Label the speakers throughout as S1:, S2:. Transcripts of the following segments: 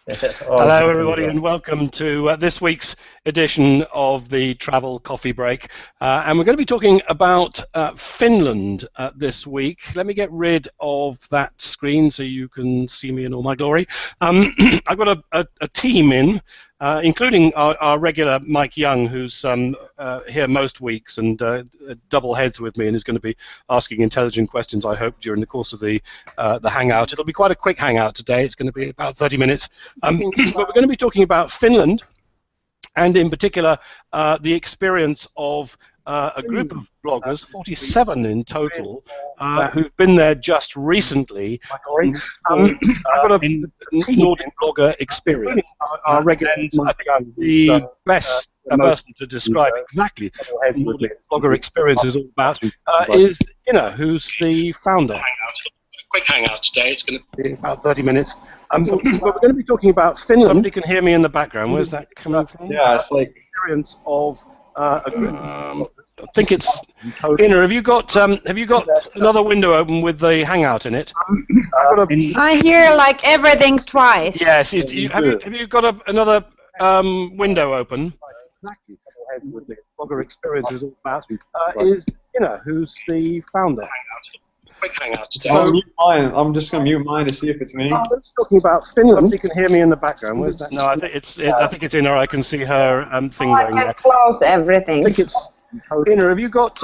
S1: Hello, everybody, and welcome to this week's edition of the Travel Coffee Break. And we're going to be talking about Finland this week. Let me get rid of that screen so you can see me in all my glory. I've got a team in, including our regular Mike Young, who's here most weeks and double heads with me and is going to be asking intelligent questions, I hope, during the course of the Hangout. It'll be quite a quick Hangout today. It's going to be about 30 minutes. But we're going to be talking about Finland, and in particular the experience of a group of bloggers, 47 in total, who've been there just recently. I've got a Nordic blogger experience. And I think the best person to describe exactly what Nordic blogger experience is all about is Ina, who's the founder. Quick Hangout today. It's going to be about 30 minutes. But we're going to be talking about Finland. Somebody can hear me in the background. Where's that coming from?
S2: Yeah, it's like
S1: Experience of a group. I think it's Ina. Have you got another window open with the Hangout in it?
S3: I hear like everything twice.
S1: Yes. Have you got another window open? Exactly. What the blogger experience is all about is Ina, who's the founder. Quick Hangout today.
S2: So, I'm just going to mute mine to see if it's me.
S1: Let's talking about Finland. Somebody can hear me in the background. Where's that? No, I think it's Ina. I can see her thing
S3: I
S1: going
S3: can
S1: there.
S3: close everything.
S1: I think it's Ina. Have you got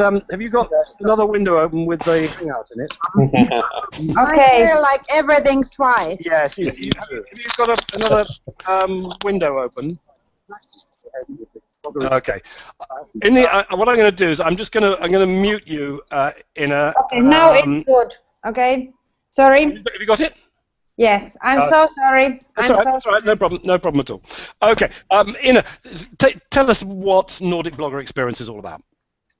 S1: another window open with the Hangout in it?
S3: Okay. I hear like everything twice.
S1: Yes. Have you got another window open? Okay. What I'm going to do is I'm going to mute you, Ina.
S3: Okay, now it's good. Okay. Sorry.
S1: Have you got it?
S3: Yes. I'm so sorry.
S1: That's all right. No problem at all. Okay. Ina, tell us what Nordic Blogger Experience is all about.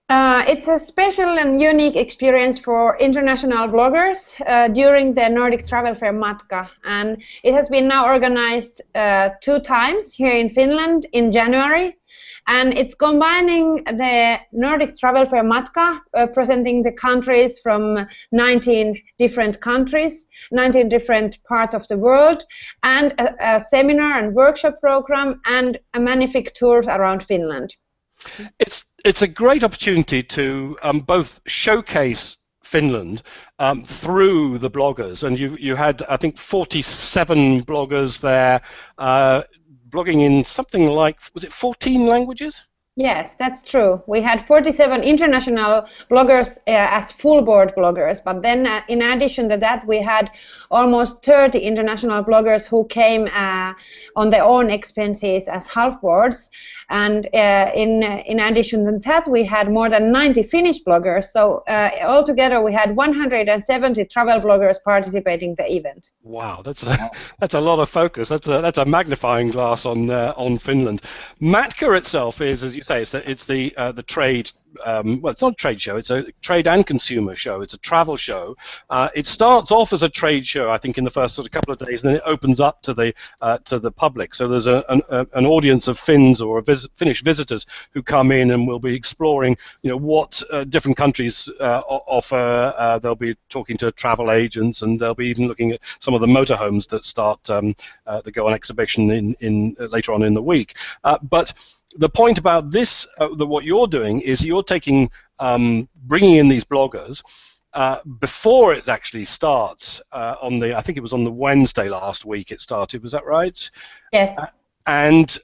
S3: It's a special and unique experience for international bloggers during the Nordic Travel Fair MATKA, and it has been now organized 2 times here in Finland in January. And it's combining the Nordic Travel Fair MATKA, presenting the countries from 19 different countries, 19 different parts of the world, and a seminar and workshop program, and a magnific tours around Finland.
S1: It's a great opportunity to both showcase Finland through the bloggers, and you had, I think, 47 bloggers there. Blogging in something like, was it 14 languages?
S3: Yes, that's true. We had 47 international bloggers as full board bloggers, but then in addition to that, we had almost 30 international bloggers who came on their own expenses as half boards. And in addition to that, we had more than 90 Finnish bloggers. So altogether, we had 170 travel bloggers participating in the event.
S1: Wow, that's a lot of focus. That's a magnifying glass on Finland. MATKA itself is, as you say, it's the trade. Well, it's not a trade show. It's a trade and consumer show. It's a travel show. It starts off as a trade show, I think, in the first sort of couple of days, and then it opens up to the public. So there's an audience of Finns or Finnish visitors who come in and will be exploring, what different countries offer. They'll be talking to travel agents, and they'll be even looking at some of the motorhomes that start that go on exhibition in later on in the week. But the point about this, what you're doing, is you're taking, bringing in these bloggers before it actually starts I think it was on the Wednesday last week it started, was that right?
S3: Yes.
S1: And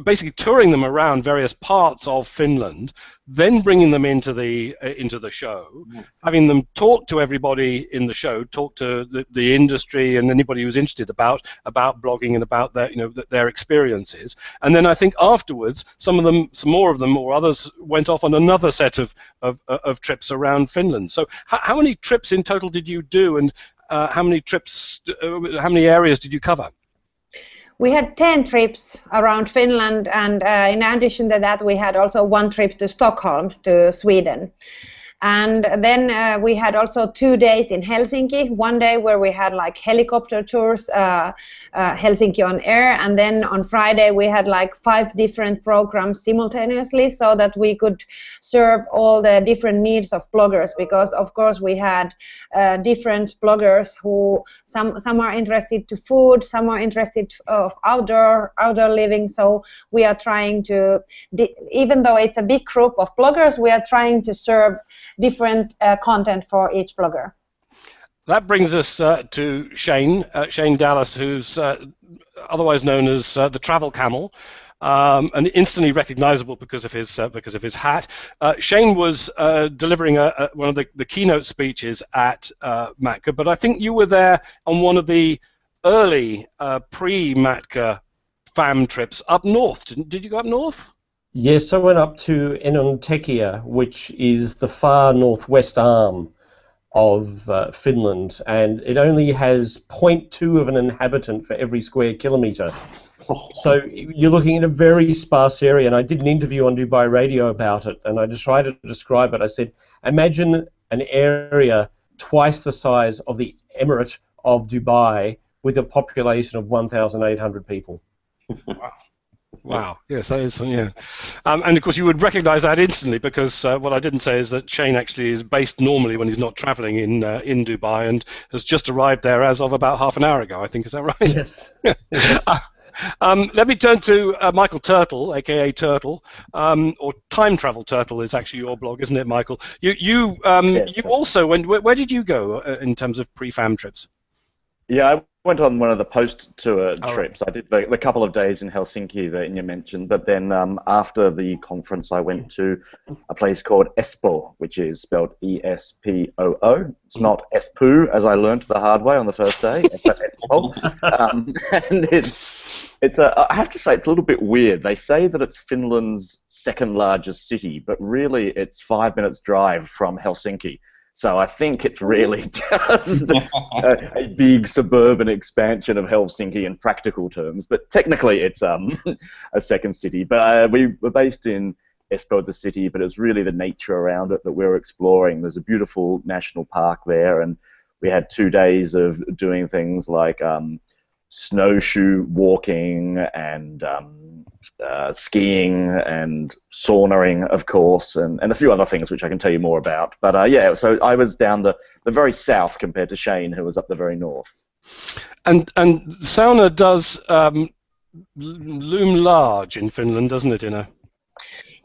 S1: basically touring them around various parts of Finland, then bringing them into the show, having them talk to everybody in the show, talk to the industry and anybody who's interested about blogging and about their experiences, and then I think afterwards some more of them or others went off on another set of trips around Finland. So how many trips in total did you do, and how many areas did you cover?
S3: We had 10 trips around Finland, and in addition to that, we had also 1 trip to Stockholm, to Sweden. And then we had also 2 days in Helsinki. One day where we had like helicopter tours, Helsinki on air, and then on Friday we had like 5 different programs simultaneously, so that we could serve all the different needs of bloggers, because of course we had different bloggers who some are interested to food, some are interested of outdoor living. So we are trying to, even though it's a big group of bloggers, we are trying to serve different content for each blogger.
S1: That brings us to Shane Dallas, who's otherwise known as the Travel Camel, and instantly recognizable because of his hat. Shane was delivering one of the keynote speeches at MATKA, but I think you were there on one of the early pre-MATKA fam trips up north. Did you go up north?
S4: Yes, I went up to Enontekiö, which is the far northwest arm of Finland, and it only has 0.2 of an inhabitant for every square kilometre. So you're looking at a very sparse area, and I did an interview on Dubai Radio about it, and I just tried to describe it. I said, imagine an area twice the size of the Emirate of Dubai with a population of 1,800 people.
S1: Wow. Yes, that is, yeah. And of course you would recognize that instantly, because what I didn't say is that Shane actually is based normally when he's not traveling in Dubai, and has just arrived there as of about half an hour ago, I think. Is that right?
S4: Yes. Yes.
S1: Let me turn to Michael Turtle, aka Turtle, or Time Travel Turtle is actually your blog, isn't it, Michael? You also went. Where did you go in terms of pre-fam trips?
S5: Yeah, I went on one of the post-tour trips. I did the couple of days in Helsinki that you mentioned, but then after the conference I went to a place called Espoo, which is spelled E-S-P-O-O. It's not Espoo, as I learned the hard way on the first day, but Espoo. And it's I have to say, it's a little bit weird. They say that it's Finland's second largest city, but really it's 5 minutes drive from Helsinki. So I think it's really just a big suburban expansion of Helsinki in practical terms. But technically it's a second city. But we were based in Espoo, the city, but it's really the nature around it that we're exploring. There's a beautiful national park there, and we had 2 days of doing things like snowshoe walking and skiing and saunaing, of course, and a few other things which I can tell you more about. But yeah, so I was down the very south compared to Shane, who was up the very north.
S1: And sauna does loom large in Finland, doesn't it,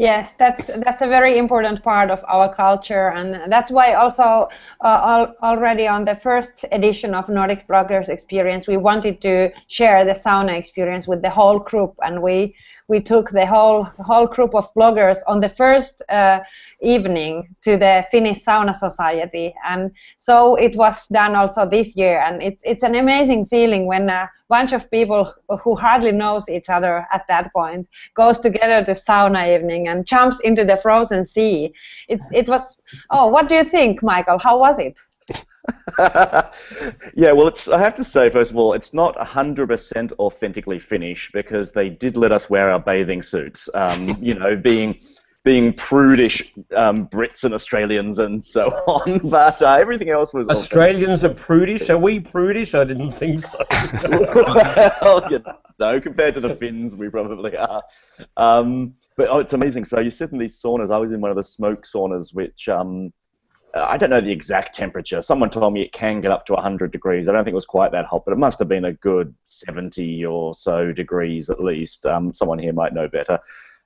S3: Yes, that's a very important part of our culture, and that's why also already on the first edition of Nordic Bloggers Experience, we wanted to share the sauna experience with the whole group, and we took the whole group of bloggers on the first evening to the Finnish Sauna Society, and so it was done also this year, and it's an amazing feeling when a bunch of people who hardly knows each other at that point goes together to sauna evening and jumps into the frozen sea. It was. Oh, what do you think, Michael? How was it?
S5: Yeah, well, I have to say, first of all, it's not 100% authentically Finnish, because they did let us wear our bathing suits. You know, being prudish Brits and Australians and so on, but everything else was
S4: Australians are prudish? Are we prudish? I didn't think so.
S5: Well, you know, compared to the Finns, we probably are. But it's amazing. So you sit in these saunas. I was in one of the smoke saunas, which I don't know the exact temperature. Someone told me it can get up to 100 degrees. I don't think it was quite that hot, but it must have been a good 70 or so degrees at least. Someone here might know better.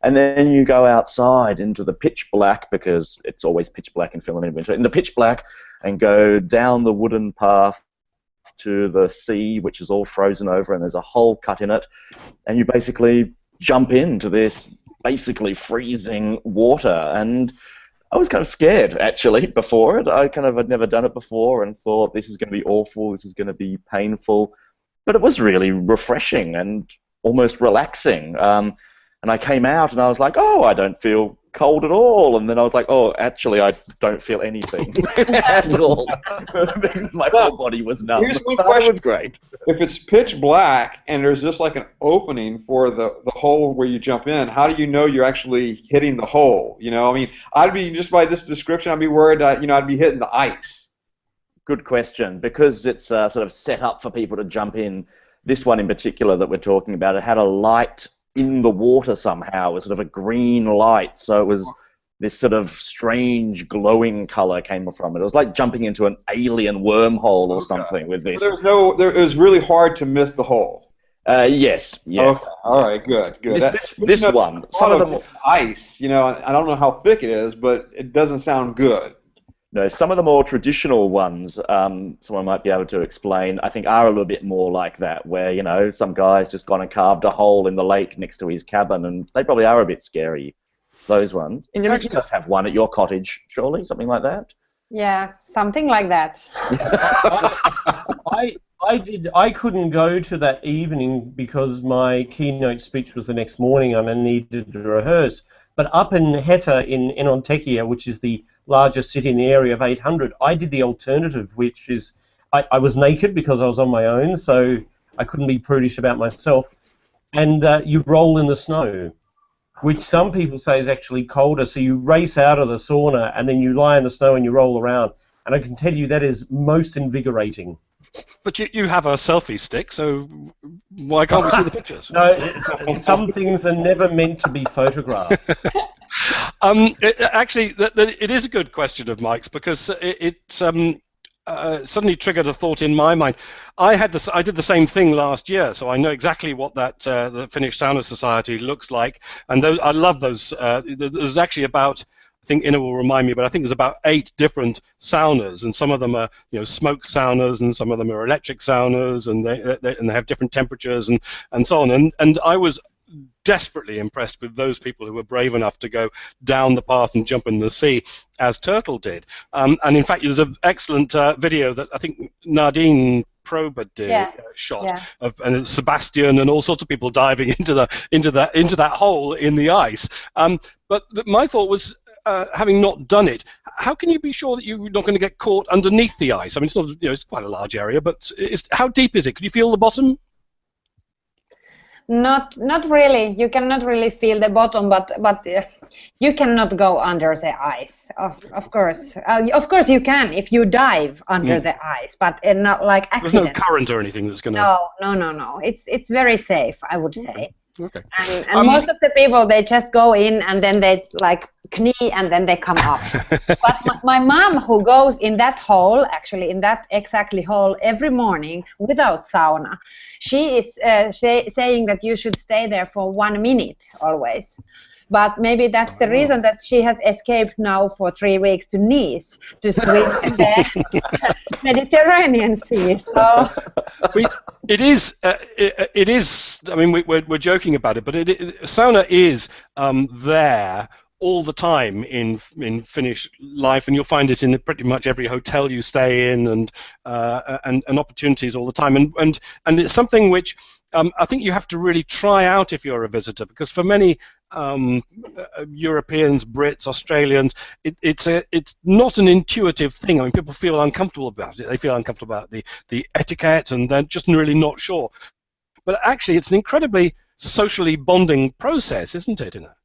S5: And then you go outside into the pitch black, because it's always pitch black in Finland in winter, in the pitch black, and go down the wooden path to the sea, which is all frozen over, and there's a hole cut in it, and you basically jump into this basically freezing water. And I was kind of scared, actually, before it. I kind of had never done it before and thought, this is going to be awful, this is going to be painful. But it was really refreshing and almost relaxing. And I came out and I was like, oh, I don't feel cold at all. And then I was like, oh, actually, I don't feel anything at all. Because my whole body was numb.
S2: Here's one
S5: But
S2: question.
S5: it was great.
S2: If it's pitch black and there's just like an opening for the hole where you jump in, how do you know you're actually hitting the hole? You know, I mean, I'd be, just by this description, I'd be worried that, you know, I'd be hitting the ice.
S5: Good question. Because it's sort of set up for people to jump in, this one in particular that we're talking about, it had a light in the water somehow. It was sort of a green light, so it was this sort of strange glowing color came from it. It was like jumping into an alien wormhole or something with this.
S2: It was really hard to miss the hole.
S5: Yes.
S2: Okay. All right. Good.
S5: This one. Some of them
S2: ice. You know, I don't know how thick it is, but it doesn't sound good.
S5: No, some of the more traditional ones, someone might be able to explain, I think are a little bit more like that, where, you know, some guy's just gone and carved a hole in the lake next to his cabin, and they probably are a bit scary, those ones. And you must have one at your cottage, surely, something like that?
S3: Yeah, something like that.
S4: I couldn't go to that evening because my keynote speech was the next morning and I needed to rehearse. But up in Heta in Enontekiö, which is the largest city in the area of 800, I did the alternative, which is I was naked because I was on my own, so I couldn't be prudish about myself. And you roll in the snow, which some people say is actually colder. So you race out of the sauna and then you lie in the snow and you roll around. And I can tell you that is most invigorating.
S1: But you have a selfie stick, so why can't we see the pictures?
S4: No, some things are never meant to be photographed.
S1: Actually, it is a good question of Mike's, because it suddenly triggered a thought in my mind. I did the same thing last year, so I know exactly what that the Finnish Sauna Society looks like, and I love those. There's actually about, I think Ina will remind me, but I think there's about 8 different saunas, and some of them are, you know, smoke saunas, and some of them are electric saunas, and they have different temperatures and so on. And I was desperately impressed with those people who were brave enough to go down the path and jump in the sea, as Turtle did. And in fact, there's an excellent video that I think Nadine Prober shot of, and it's Sebastian and all sorts of people diving into that hole in the ice. But my thought was, having not done it, how can you be sure that you're not going to get caught underneath the ice? I mean, it's not, you know, it's quite a large area, but how deep is it? Could you feel the bottom?
S3: Not really. You cannot really feel the bottom, but you cannot go under the ice. Of course you can if you dive under the ice, but not like accident.
S1: There's no current or anything that's going to.
S3: No. It's very safe, I would say.
S1: Okay.
S3: And most of the people, they just go in and then they like knee and then they come up. But my mom, who goes in that hole, actually in that exactly hole every morning without sauna, she is saying that you should stay there for 1 minute always. But maybe that's the reason that she has escaped now for 3 weeks to Nice to swim in the Mediterranean Sea. So
S1: it is. I mean, we're joking about it, but sauna is there all the time in Finnish life, and you'll find it in pretty much every hotel you stay in, and opportunities all the time, and it's something which I think you have to really try out if you're a visitor, because for many Europeans, Brits, Australians, it's not an intuitive thing. I mean, people feel uncomfortable about it. They feel uncomfortable about the etiquette, and they're just really not sure. But actually, it's an incredibly socially bonding process, isn't it, Ina?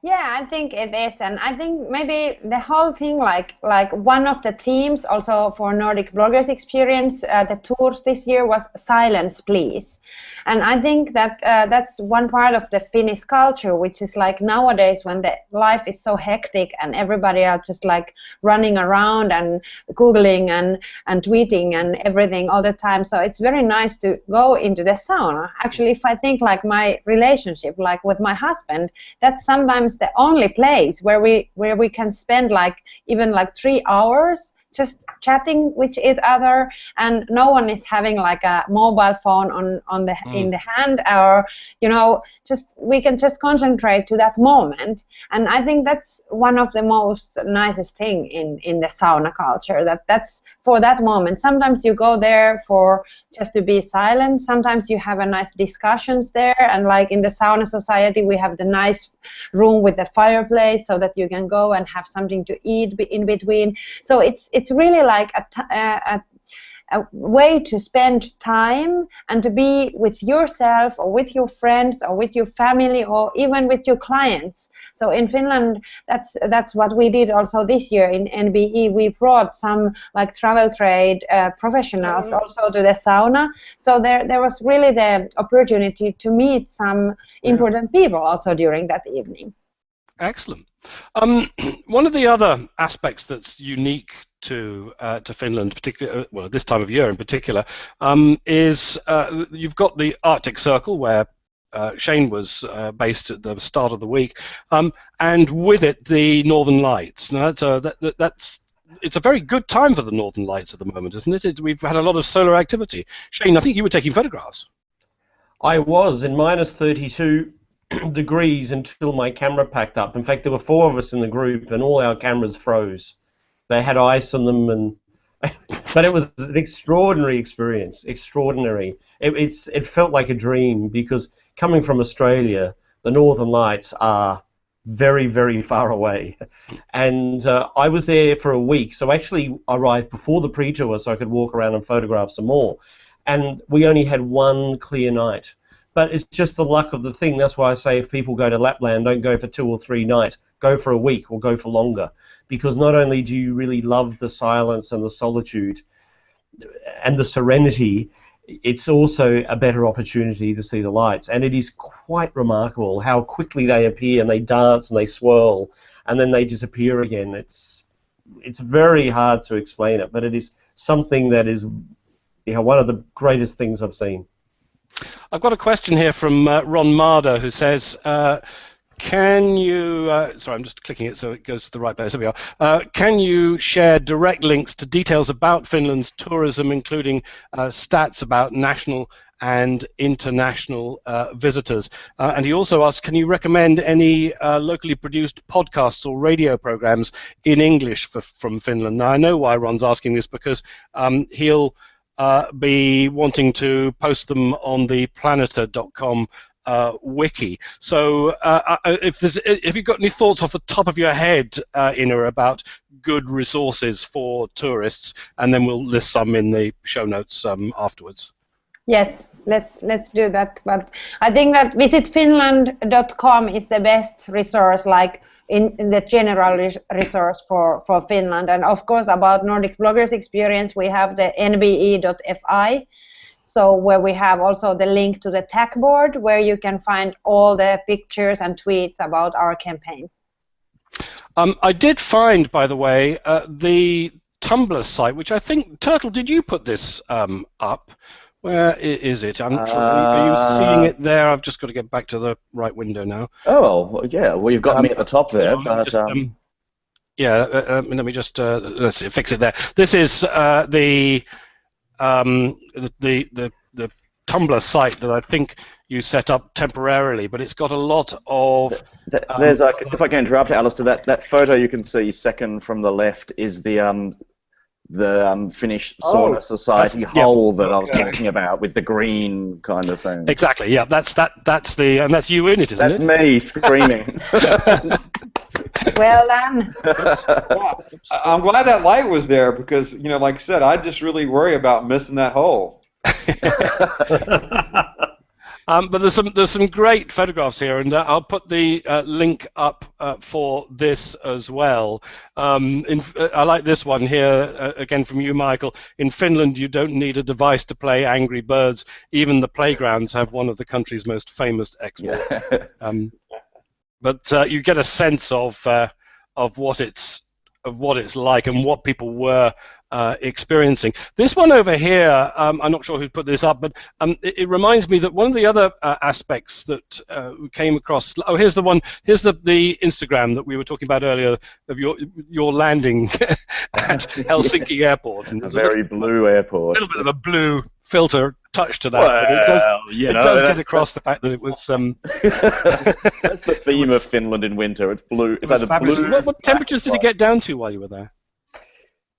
S3: Yeah, I think it is, and I think maybe the whole thing, like one of the themes also for Nordic Bloggers Experience, the tours this year, was silence, please. And I think that that's one part of the Finnish culture, which is like nowadays when the life is so hectic and everybody are just like running around and Googling and tweeting and everything all the time. So it's very nice to go into the sauna. Actually, if I think like my relationship, like with my husband, that's sometimes the only place where we can spend like even like 3 hours just chatting with each other, and no one is having like a mobile phone in the hand, or just we can just concentrate to that moment. And I think that's one of the most nicest thing in the sauna culture, that's for that moment. Sometimes you go there for just to be silent, sometimes you have a nice discussions there, and like in the sauna society we have the nice room with the fireplace so that you can go and have something to eat in between. So it's really like a way to spend time and to be with yourself or with your friends or with your family or even with your clients. So in Finland, that's what we did also this year in NBE. We brought some like travel trade professionals also to the sauna. So there was really the opportunity to meet some important people also during that evening.
S1: Excellent. One of the other aspects that's unique to Finland, particularly this time of year in particular, is you've got the Arctic Circle where Shane was based at the start of the week, and with it the Northern Lights. Now it's a very good time for the Northern Lights at the moment, isn't it? We've had a lot of solar activity. Shane, I think you were taking photographs.
S4: I was in minus 32 degrees until my camera packed up. In fact, there were 4 of us in the group, and all our cameras froze. They had ice on them, but it was an extraordinary experience. Extraordinary. It felt like a dream, because coming from Australia, the Northern Lights are very, very far away. And I was there for a week, so actually I arrived before the pre-tour so I could walk around and photograph some more. And we only had one clear night. But it's just the luck of the thing. That's why I say if people go to Lapland, don't go for 2 or 3 nights. Go for a week or go for longer. Because not only do you really love the silence and the solitude and the serenity, it's also a better opportunity to see the lights. And it is quite remarkable how quickly they appear, and they dance and they swirl and then they disappear again. It's very hard to explain it, but it is something that is one of the greatest things I've seen.
S1: I've got a question here from Ron Marder, who says, can you, sorry, I'm just clicking it so it goes to the right place. There we are. Can you share direct links to details about Finland's tourism, including stats about national and international visitors? And he also asks, can you recommend any locally produced podcasts or radio programs in English from Finland? Now, I know why Ron's asking this, because he'll be wanting to post them on the planeter.com wiki. So if you've got any thoughts off the top of your head, Ina, about good resources for tourists, and then we'll list some in the show notes afterwards. Yes,
S3: let's do that. But I think that visitfinland.com is the best resource, like in the general resource for Finland. And of course, about Nordic bloggers experience, we have the nbe.fi. So where we have also the link to the tag board, where you can find all the pictures and tweets about our campaign.
S1: I did find, by the way, the Tumblr site, which I think, Turtle, did you put this up? Where is it? I'm not sure. Are you seeing it there? I've just got to get back to the right window now.
S5: Oh, yeah. Well, you've got me at the top there. But,
S1: yeah, let me just let's see, fix it there. This is the Tumblr site that I think you set up temporarily, but it's got a lot of.
S5: There's if I can interrupt, Alistair, that photo you can see second from the left is the Finnish Sauna Society hole that I was talking about, with the green kind of thing.
S1: Exactly. Yeah, that's the, and that's you in it, isn't it?
S5: That's me screaming.
S3: Well done.
S2: I'm glad that light was there, because, like I said, I just really worry about missing that hole.
S1: But there's some great photographs here, and I'll put the link up for this as well. I like this one here, again from you, Michael. In Finland, you don't need a device to play Angry Birds. Even the playgrounds have one of the country's most famous exports. Yeah. But you get a sense of what it's of what it's like and what people were experiencing. This one over here, I'm not sure who's put this up, but it reminds me that one of the other aspects that we came across. Oh, here's the one. Here's the Instagram that we were talking about earlier of your landing at Helsinki Airport. And
S5: a very blue airport.
S1: A little bit of a blue filter touch to that, but it does get across the fact that it was.
S5: That's the theme of Finland in winter. It's blue.
S1: It was fabulous. What temperatures did it get down to while you were there?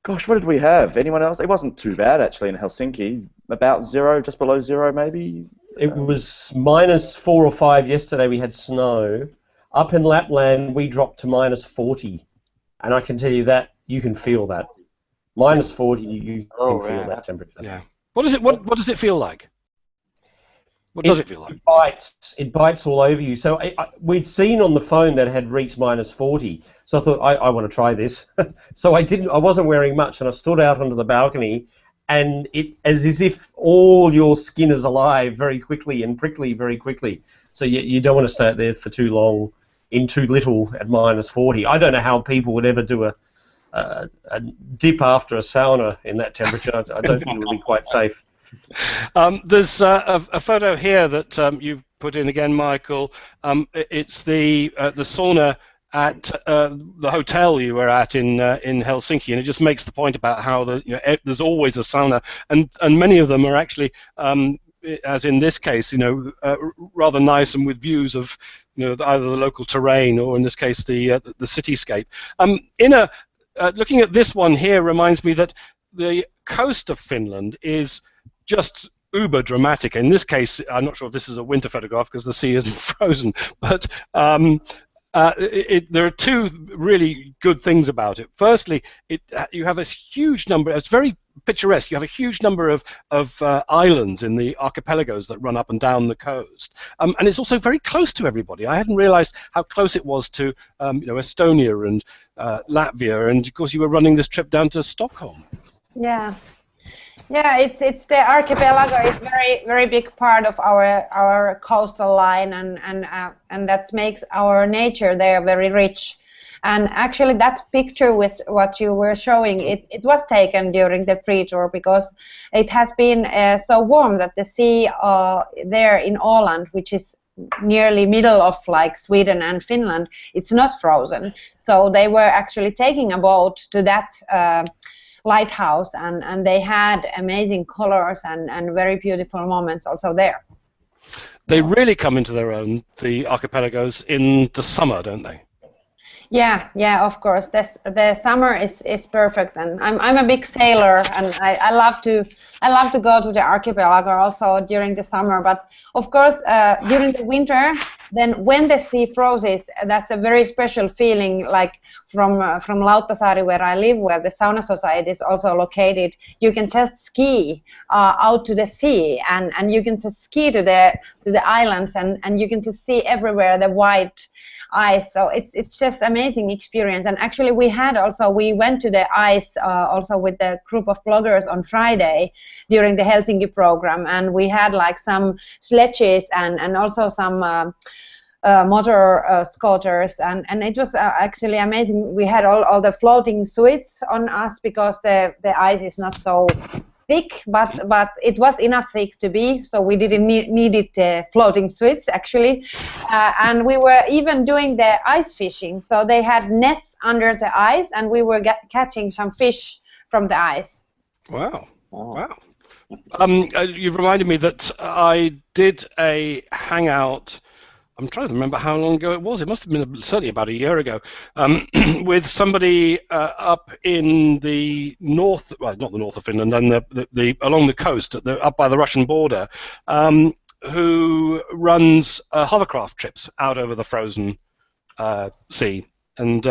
S5: Gosh, what did we have? Anyone else? It wasn't too bad actually in Helsinki. About zero, just below zero, maybe.
S4: It was -4 or 5 yesterday. We had snow. Up in Lapland, we dropped to -40, and I can tell you that you can feel that. -40, you can feel that temperature.
S1: Yeah. What does it feel like? What does it feel like?
S4: It bites all over you. So we'd seen on the phone that it had reached -40. So I thought I want to try this. So I wasn't wearing much, and I stood out onto the balcony, and it as if all your skin is alive very quickly and prickly very quickly. So you don't want to stay out there for too long in too little at -40. I don't know how people would ever do a dip after a sauna in that temperature. I don't think it would be quite safe.
S1: There's a photo here that you've put in again, Michael. It's the sauna at the hotel you were at in Helsinki, and it just makes the point about how there's always a sauna, and many of them are actually, as in this case, rather nice and with views of either the local terrain or in this case the cityscape. Looking at this one here reminds me that the coast of Finland is just uber dramatic. In this case, I'm not sure if this is a winter photograph because the sea isn't frozen, but there are two really good things about it. Firstly, you have a huge number. It's very picturesque. You have a huge number of islands in the archipelagos that run up and down the coast, and it's also very close to everybody. I hadn't realised how close it was to Estonia and Latvia, and of course you were running this trip down to Stockholm.
S3: Yeah. Yeah, it's the archipelago. It's very big part of our coastal line, and that makes our nature there very rich. And actually, that picture with what you were showing, it was taken during the pre-tour because it has been so warm that the sea there in Åland, which is nearly middle of like Sweden and Finland, it's not frozen. So they were actually taking a boat to that lighthouse, and they had amazing colors and very beautiful moments also there.
S1: They really come into their own, the archipelagos, in the summer, don't they?
S3: Yeah, of course. The summer is perfect, and I'm a big sailor, and I love to go to the archipelago also during the summer. But of course, during the winter, then when the sea freezes, that's a very special feeling. Like from Lauttasaari, where I live, where the sauna society is also located, you can just ski out to the sea, and you can just ski to the islands, and you can just see everywhere the white ice. So it's just amazing experience. And actually we went to the ice also with the group of bloggers on Friday during the Helsinki program, and we had like some sledges and also some motor scooters, and it was actually amazing. We had all the floating suites on us because the ice is not so thick, but it was enough thick to be, so we didn't needed floating suites actually, and we were even doing the ice fishing. So they had nets under the ice, and we were catching some fish from the ice.
S1: Wow. You reminded me that I did a hangout. I'm trying to remember how long ago it was. It must have been certainly about a year ago, with somebody up in the north, well, not the north of Finland, and along the coast, up by the Russian border, who runs hovercraft trips out over the frozen sea. And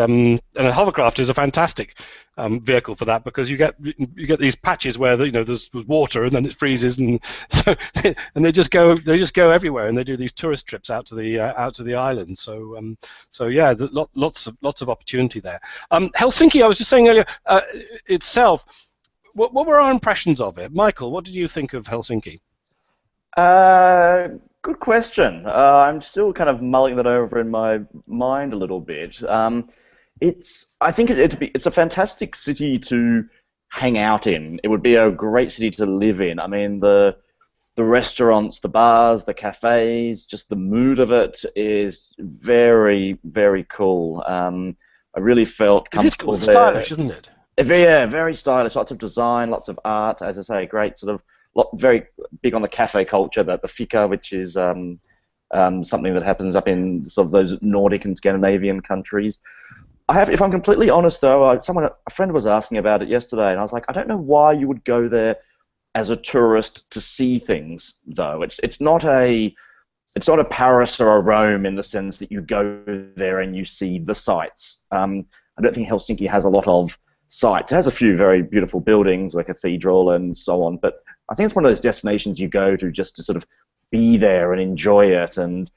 S1: a hovercraft is a fantastic vehicle for that, because you get these patches where there's water and then it freezes, and so and they just go everywhere, and they do these tourist trips out to the island. So yeah, lots of opportunity there. Helsinki, I was just saying earlier, itself. What were our impressions of it, Michael? What did you think of Helsinki?
S5: Good question. I'm still kind of mulling that over in my mind a little bit. I think it's a fantastic city to hang out in. It would be a great city to live in. I mean, the restaurants, the bars, the cafes, just the mood of it is very, very cool. I really felt comfortable
S1: It's
S5: there.
S1: stylish, isn't it?
S5: Yeah, very stylish. Lots of design, lots of art. As I say, great sort of very big on the cafe culture. The fika, which is something that happens up in sort of those Nordic and Scandinavian countries. If I'm completely honest, though, a friend was asking about it yesterday, and I was like, I don't know why you would go there as a tourist to see things, though. It's not a Paris or a Rome in the sense that you go there and you see the sights. I don't think Helsinki has a lot of sites. It has a few very beautiful buildings, like a cathedral and so on, but I think it's one of those destinations you go to just to sort of be there and enjoy it and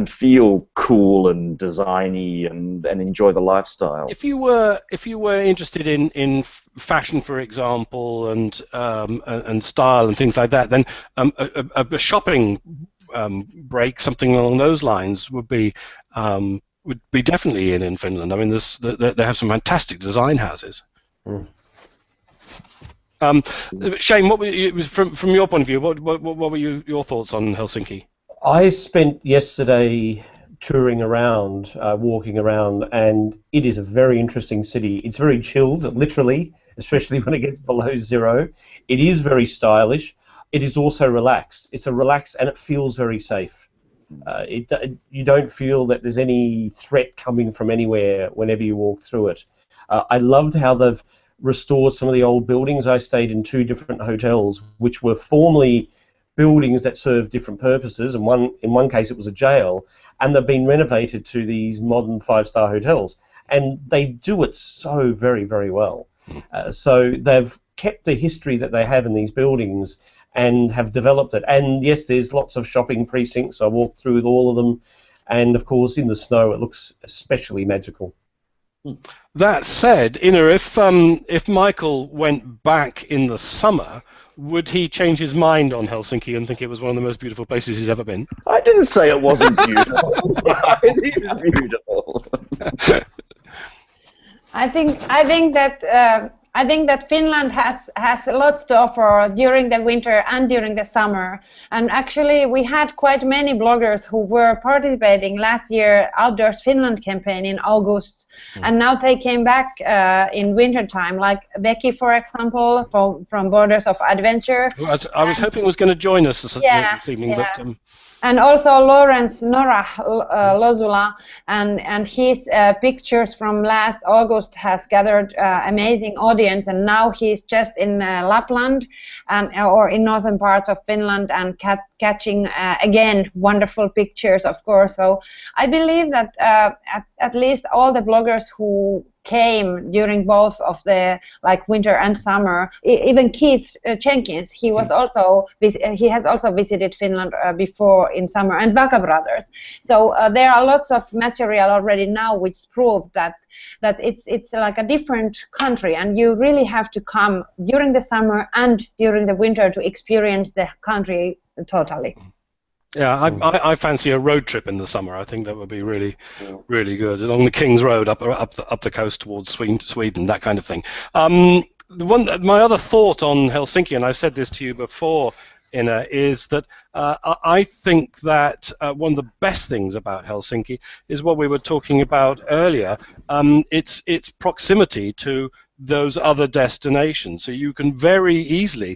S5: feel cool and designy and enjoy the lifestyle.
S1: If you were interested in fashion, for example, and style and things like that, then a shopping break, something along those lines, would be definitely in Finland. I mean, they have some fantastic design houses.
S4: Mm.
S1: Shane, from your point of view, what were your thoughts on Helsinki?
S4: I spent yesterday touring around, walking around, and it is a very interesting city. It's very chilled, literally, especially when it gets below zero. It is very stylish. It is also relaxed. It's a relaxed, and it feels very safe. You don't feel that there's any threat coming from anywhere whenever you walk through it. I loved how they've restored some of the old buildings. I stayed in 2 different hotels, which were formerly buildings that served different purposes, and in one case it was a jail, and they've been renovated to these modern 5-star hotels, and they do it so very, very well. So they've kept the history that they have in these buildings and have developed it. And yes, there's lots of shopping precincts. I walked through all of them, and of course in the snow it looks especially magical.
S1: That said, Ina, if Michael went back in the summer, would he change his mind on Helsinki and think it was one of the most beautiful places he's ever been?
S5: I didn't say it wasn't beautiful. It is beautiful.
S3: I think that Finland has lots to offer during the winter and during the summer. And actually, we had quite many bloggers who were participating last year Outdoors Finland campaign in August, and now they came back in wintertime, like Becky, for example, from Borders of Adventure.
S1: I was hoping was going to join us this evening, but.
S3: And also Lawrence Nora Lozula, and his pictures from last August has gathered amazing audience, and now he's just in Lapland or in northern parts of Finland and catching again wonderful pictures, of course. So I believe that at least all the bloggers who came during both of the winter and summer, even Keith Jenkins, he has also visited Finland before in summer, and Vaka Brothers. So there are lots of material already now which prove that it's like a different country, and you really have to come during the summer and during the winter to experience the country totally.
S1: Yeah, I fancy a road trip in the summer. I think that would be really, really good along the King's Road up the coast towards Sweden, that kind of thing. My other thought on Helsinki, and I've said this to you before, Ina, is that I think that one of the best things about Helsinki is what we were talking about earlier. Its proximity to those other destinations, so you can very easily,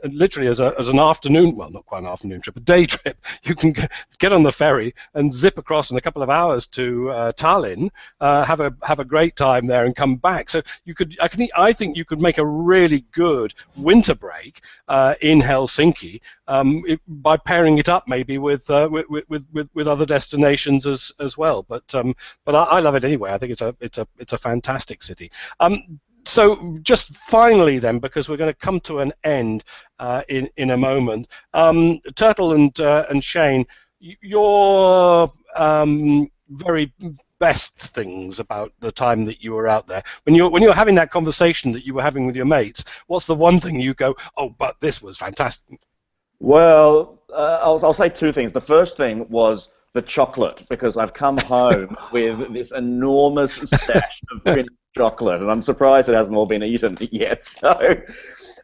S1: literally as an afternoon, well, not quite an afternoon trip, a day trip, you can get on the ferry and zip across in a couple of hours to Tallinn, have a great time there, and come back. So I think you could make a really good winter break in Helsinki by pairing it up maybe with other destinations as well. But I love it anyway. I think it's a fantastic city. So just finally then, because we're going to come to an end in a moment, Turtle and Shane, your very best things about the time that you were out there, when you're having that conversation that you were having with your mates, what's the one thing you go, oh, but this was fantastic?
S5: Well, I'll say 2 things. The first thing was the chocolate, because I've come home with this enormous stash of Finnish chocolate, and I'm surprised it hasn't all been eaten yet. So,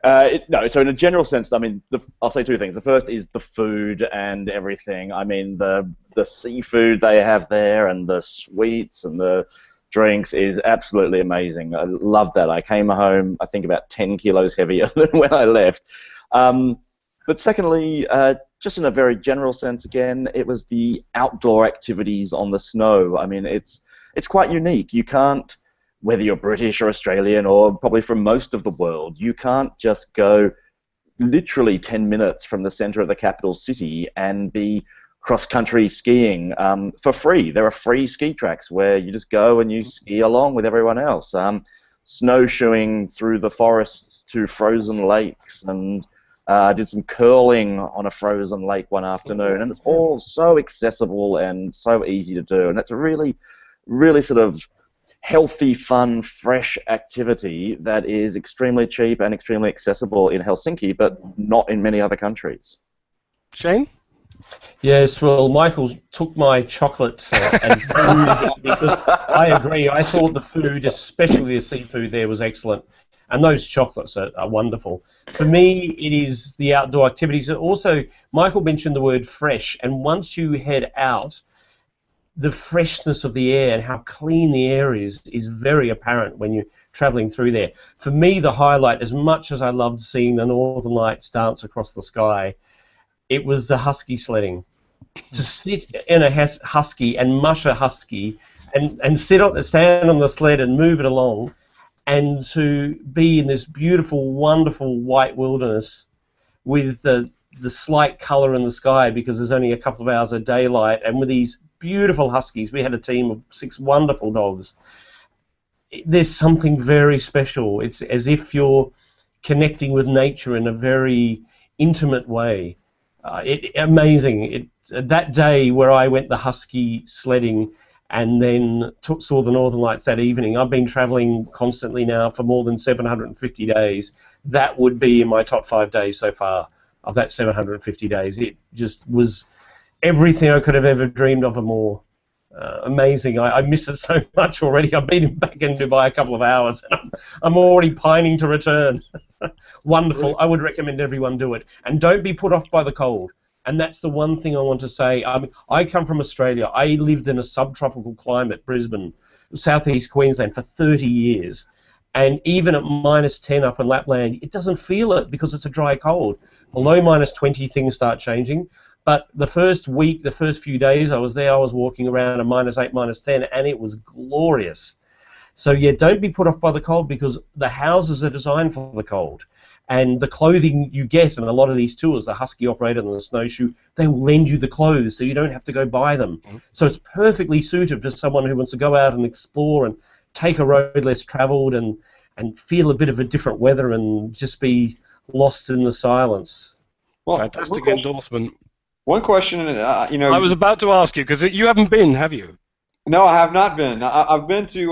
S5: no. So in a general sense, I mean, I'll say two things. The first is the food and everything. I mean, the seafood they have there, and the sweets and the drinks is absolutely amazing. I love that. I came home, I think, about 10 kilos heavier than when I left. But secondly, just in a very general sense, again, it was the outdoor activities on the snow. I mean, it's quite unique. You can't, whether you're British or Australian or probably from most of the world, you can't just go literally 10 minutes from the center of the capital city and be cross-country skiing for free. There are free ski tracks where you just go and you ski along with everyone else. Snowshoeing through the forests to frozen lakes, and did some curling on a frozen lake one afternoon, and it's all so accessible and so easy to do, and that's a really, really sort of healthy, fun, fresh activity that is extremely cheap and extremely accessible in Helsinki, but not in many other countries.
S1: Shane?
S4: Yes, well, Michael took my chocolate and food because I agree. I thought the food, especially the seafood there, was excellent. And those chocolates are wonderful. For me, it is the outdoor activities. Also, Michael mentioned the word fresh, and once you head out, the freshness of the air and how clean the air is very apparent when you're travelling through there. For me, the highlight, as much as I loved seeing the Northern Lights dance across the sky, it was the husky sledding. To sit in a husky and mush a husky and stand on the sled and move it along, and to be in this beautiful, wonderful white wilderness with the slight colour in the sky because there's only a couple of hours of daylight, and with these beautiful huskies. We had a team of 6 wonderful dogs. There's something very special. It's as if you're connecting with nature in a very intimate way. Amazing. That day where I went the husky sledding and then saw the Northern Lights that evening, I've been travelling constantly now for more than 750 days. That would be in my top 5 days so far of that 750 days. It just was everything I could have ever dreamed of and more. Amazing. I miss it so much already. I've been back in Dubai a couple of hours and I'm already pining to return. Wonderful. I would recommend everyone do it. And don't be put off by the cold. And that's the one thing I want to say. I come from Australia. I lived in a subtropical climate, Brisbane, southeast Queensland, for 30 years. And even at -10 up in Lapland, it doesn't feel it because it's a dry cold. Below -20, things start changing. But the first week, the first few days I was there, I was walking around at -8, -10, and it was glorious. So, yeah, don't be put off by the cold because the houses are designed for the cold. And the clothing you get in a lot of these tours, the husky operator and the snowshoe, they will lend you the clothes so you don't have to go buy them. So it's perfectly suited to someone who wants to go out and explore and take a road less travelled and feel a bit of a different weather and just be lost in the silence.
S1: Well, fantastic endorsement.
S2: One question,
S1: I was about to ask you, because you haven't been, have you?
S2: No, I have not been. I've been to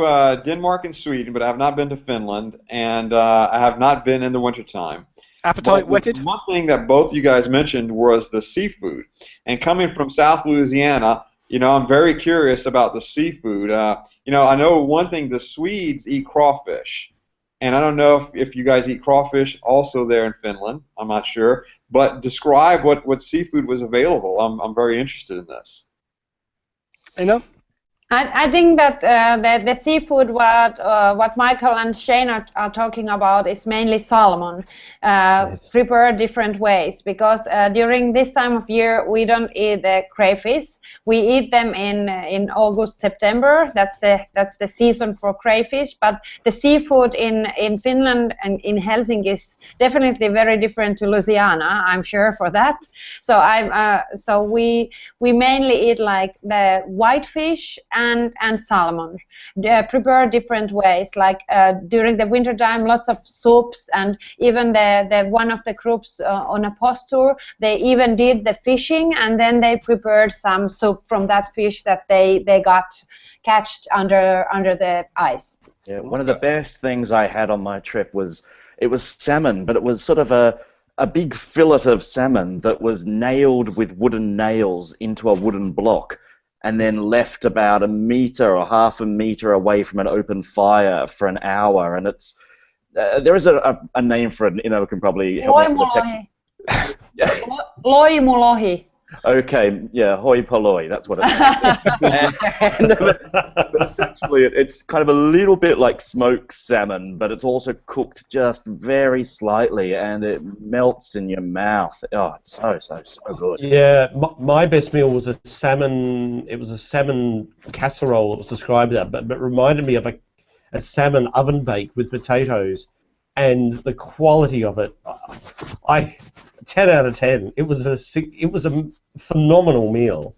S2: Denmark and Sweden, but I have not been to Finland, and I have not been in the wintertime.
S1: Appetite whetted?
S2: One thing that both you guys mentioned was the seafood. And coming from South Louisiana, I'm very curious about the seafood. I know one thing, the Swedes eat crawfish. And I don't know if you guys eat crawfish also there in Finland. I'm not sure. But describe what seafood was available. I'm very interested in this.
S3: I think that the seafood what Michael and Shane are talking about is mainly salmon, prepared different ways, because during this time of year we don't eat the crayfish. We eat them in August, September. That's the season for crayfish. But the seafood in Finland and in Helsinki is definitely very different to Louisiana. I'm sure for that. So so we mainly eat like the whitefish and salmon, prepared different ways. Like during the winter time, lots of soups, and even the one of the groups on a post tour, they even did the fishing, and then they prepared some soup from that fish that they got catched under the ice.
S5: Yeah, one of the best things I had on my trip was, it was salmon, but it was sort of a a big fillet of salmon that was nailed with wooden nails into a wooden block and then left about a meter or half a meter away from an open fire for an hour. And it's there is a name for it. Ina can probably help me with the tech.
S3: Loimulohi.
S5: Okay, yeah, hoi polloi, that's what it is. But essentially, it's kind of a little bit like smoked salmon, but it's also cooked just very slightly, and it melts in your mouth. Oh, it's so good.
S4: Yeah, my best meal was a salmon. It was a salmon casserole. It was described that, but reminded me of a salmon oven baked with potatoes, and the quality of it, 10 out of 10. It was a phenomenal meal,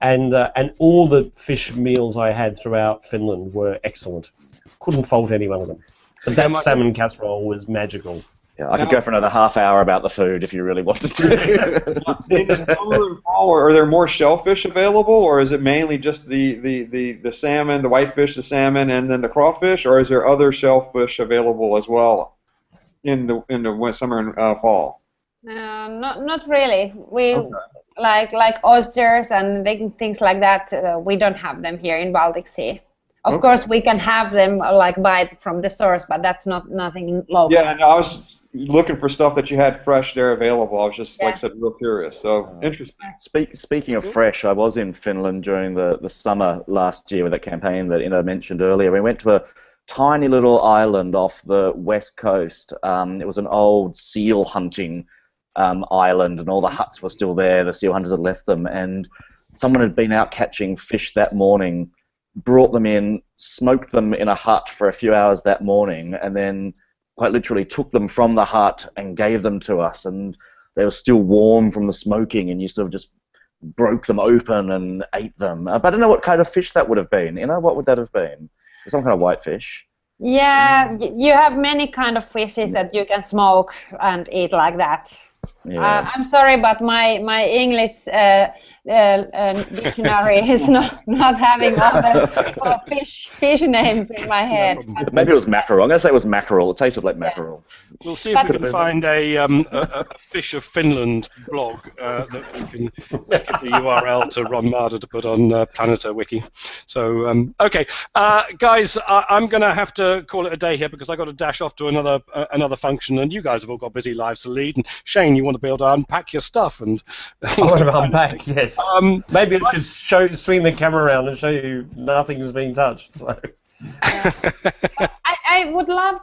S4: and all the fish meals I had throughout Finland were excellent. Couldn't fault any one of them. But that salmon casserole was magical.
S5: Yeah, I could go for another half hour about the food if you really wanted to.
S2: In the summer and fall, are there more shellfish available, or is it mainly just the salmon, the whitefish, the salmon, and then the crawfish, or is there other shellfish available as well in the summer and fall?
S3: Not really. We like oysters and things like that. We don't have them here in Baltic Sea. Of course, we can have them buy from the source, but that's nothing local.
S2: Yeah, no, I was looking for stuff that you had fresh there available. I was just like I said, real curious. So interesting.
S5: Speaking of fresh, I was in Finland during the summer last year with that campaign that Ina mentioned earlier. We went to a tiny little island off the west coast. It was an old seal hunting island, and all the huts were still there. The seal hunters had left them, and someone had been out catching fish that morning, brought them in, smoked them in a hut for a few hours that morning, and then quite literally took them from the hut and gave them to us, and they were still warm from the smoking, and you sort of just broke them open and ate them. But I don't know what kind of fish that would have been. What would that have been? Some kind of whitefish.
S3: Yeah, you have many kind of fishes that you can smoke and eat like that.
S5: Yeah.
S3: I'm sorry, but my English dictionary is not having all the fish names in my head.
S5: Maybe it was mackerel. I'm going to say it was mackerel. It tasted like mackerel.
S1: We'll see if we can find a Fish of Finland blog that we can make it the URL to Ron Marder to put on Planeta Wiki. So, okay. Guys, I'm going to have to call it a day here because I've got to dash off to another function, and you guys have all got busy lives to lead. And Shane, you want to be able to unpack your stuff. And
S4: I want to unpack, yes. Maybe I should swing the camera around and show you nothing's being touched. So.
S3: I would love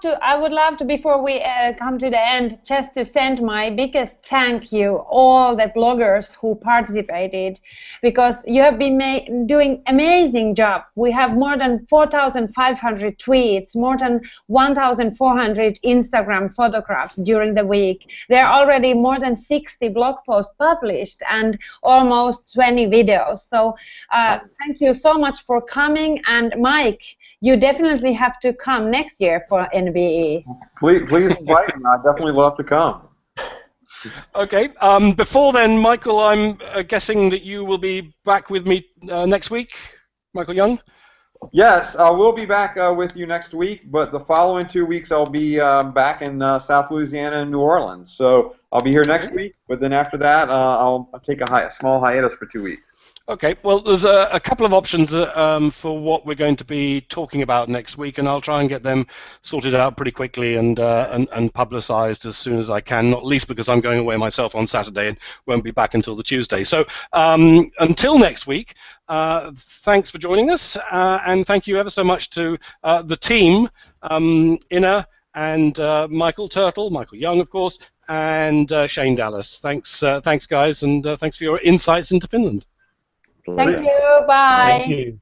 S3: to before we come to the end, just to send my biggest thank you all the bloggers who participated, because you have been doing amazing job. We have more than 4,500 tweets, more than 1,400 Instagram photographs during the week. There are already more than 60 blog posts published and almost 20 videos. So thank you so much for coming, and Mike, you definitely have to come next year for NBE.
S2: Please invite me. I'd definitely love to come.
S1: Okay. Before then, Michael, I'm guessing that you will be back with me next week, Michael Young?
S2: Yes, I will be back with you next week, but the following 2 weeks I'll be back in South Louisiana and New Orleans. So I'll be here next week, but then after that I'll take a small hiatus for 2 weeks.
S1: Okay, well, there's a couple of options for what we're going to be talking about next week, and I'll try and get them sorted out pretty quickly and publicised as soon as I can, not least because I'm going away myself on Saturday and won't be back until the Tuesday. So until next week, thanks for joining us, and thank you ever so much to the team, Ina and Michael Turtle, Michael Young, of course, and Shane Dallas. Thanks, guys, and thanks for your insights into Finland.
S3: Thank you. Bye.
S4: Thank you.